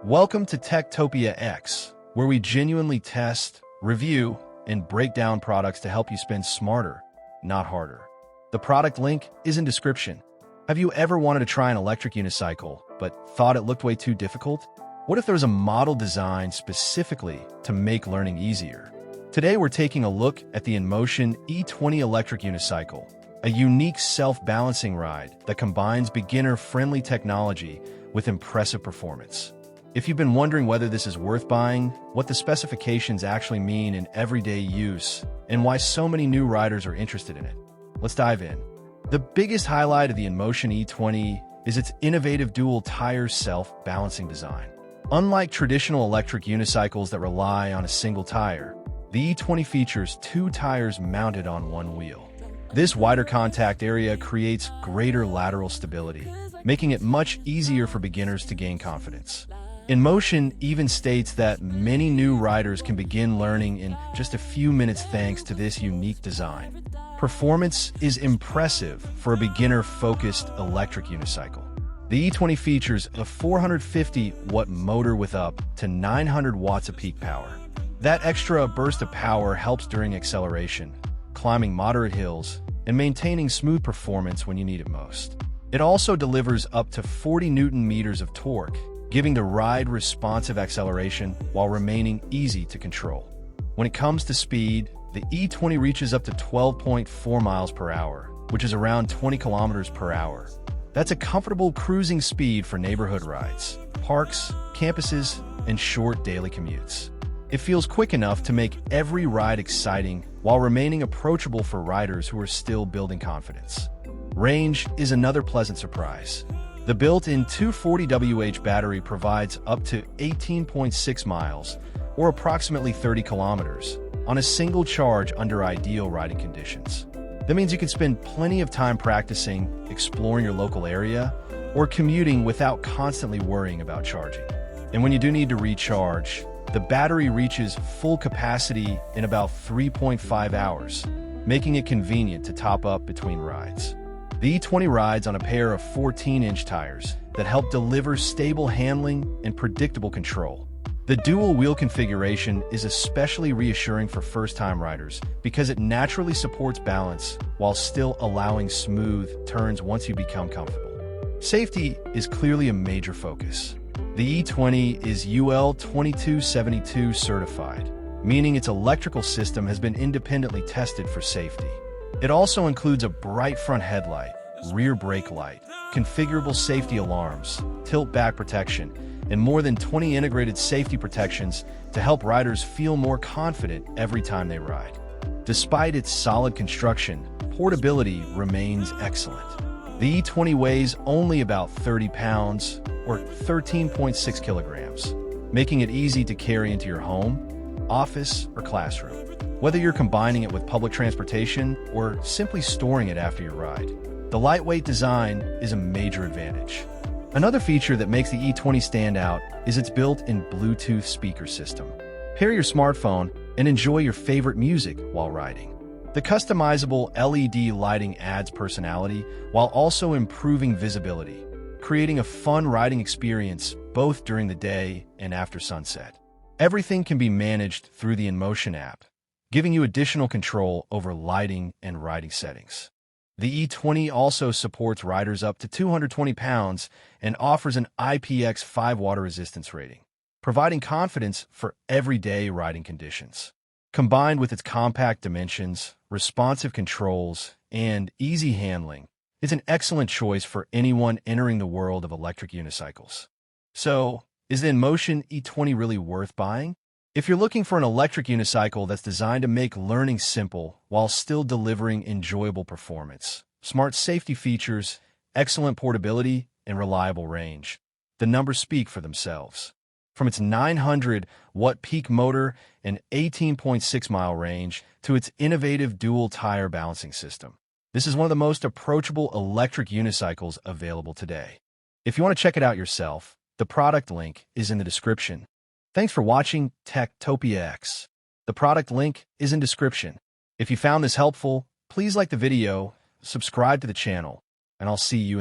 Welcome to Techtopia X, where we genuinely test, review, and break down products to help you spend smarter, not harder. The product link is in description. Have you ever wanted to try an electric unicycle, but thought it looked way too difficult? What if there was a model designed specifically to make learning easier? Today we're taking a look at the INMOTION E20 Electric Unicycle, a unique self-balancing ride that combines beginner-friendly technology with impressive performance. If you've been wondering whether this is worth buying, what the specifications actually mean in everyday use, and why so many new riders are interested in it, let's dive in. The biggest highlight of the INMOTION E20 is its innovative dual-tire self-balancing design. Unlike traditional electric unicycles that rely on a single tire, the E20 features two tires mounted on one wheel. This wider contact area creates greater lateral stability, making it much easier for beginners to gain confidence. INMOTION even states that many new riders can begin learning in just a few minutes thanks to this unique design. Performance is impressive for a beginner-focused electric unicycle. The E20 features a 450-watt motor with up to 900 watts of peak power. That extra burst of power helps during acceleration, climbing moderate hills, and maintaining smooth performance when you need it most. It also delivers up to 40 Newton-meters of torque, giving the ride responsive acceleration while remaining easy to control. When it comes to speed, the E20 reaches up to 12.4 miles per hour, which is around 20 kilometers per hour. That's a comfortable cruising speed for neighborhood rides, parks, campuses, and short daily commutes. It feels quick enough to make every ride exciting while remaining approachable for riders who are still building confidence. Range is another pleasant surprise. The built-in 240 Wh battery provides up to 18.6 miles, or approximately 30 kilometers, on a single charge under ideal riding conditions. That means you can spend plenty of time practicing, exploring your local area, or commuting without constantly worrying about charging. And when you do need to recharge, the battery reaches full capacity in about 3.5 hours, making it convenient to top up between rides. The E20 rides on a pair of 14-inch tires that help deliver stable handling and predictable control. The dual-wheel configuration is especially reassuring for first-time riders because it naturally supports balance while still allowing smooth turns once you become comfortable. Safety is clearly a major focus. The E20 is UL 2272 certified, meaning its electrical system has been independently tested for safety. It also includes a bright front headlight, rear brake light, configurable safety alarms, tilt-back protection, and more than 20 integrated safety protections to help riders feel more confident every time they ride. Despite its solid construction, portability remains excellent. The E20 weighs only about 30 pounds, or 13.6 kilograms, making it easy to carry into your home, office, or classroom. Whether you're combining it with public transportation or simply storing it after your ride, the lightweight design is a major advantage. Another feature that makes the E20 stand out is its built-in Bluetooth speaker system. Pair your smartphone and enjoy your favorite music while riding. The customizable LED lighting adds personality while also improving visibility, creating a fun riding experience both during the day and after sunset. Everything can be managed through the INMOTION app, giving you additional control over lighting and riding settings. The E20 also supports riders up to 220 pounds and offers an IPX5 water resistance rating, providing confidence for everyday riding conditions. Combined with its compact dimensions, responsive controls, and easy handling, it's an excellent choice for anyone entering the world of electric unicycles. So, is the INMOTION E20 really worth buying? If you're looking for an electric unicycle that's designed to make learning simple while still delivering enjoyable performance, smart safety features, excellent portability, and reliable range, the numbers speak for themselves. From its 900-watt peak motor and 18.6-mile range to its innovative dual-tire balancing system, this is one of the most approachable electric unicycles available today. If you want to check it out yourself, the product link is in the description. Thanks for watching Techtopia X. The product link is in description. If you found this helpful, please like the video, subscribe to the channel, and I'll see you in the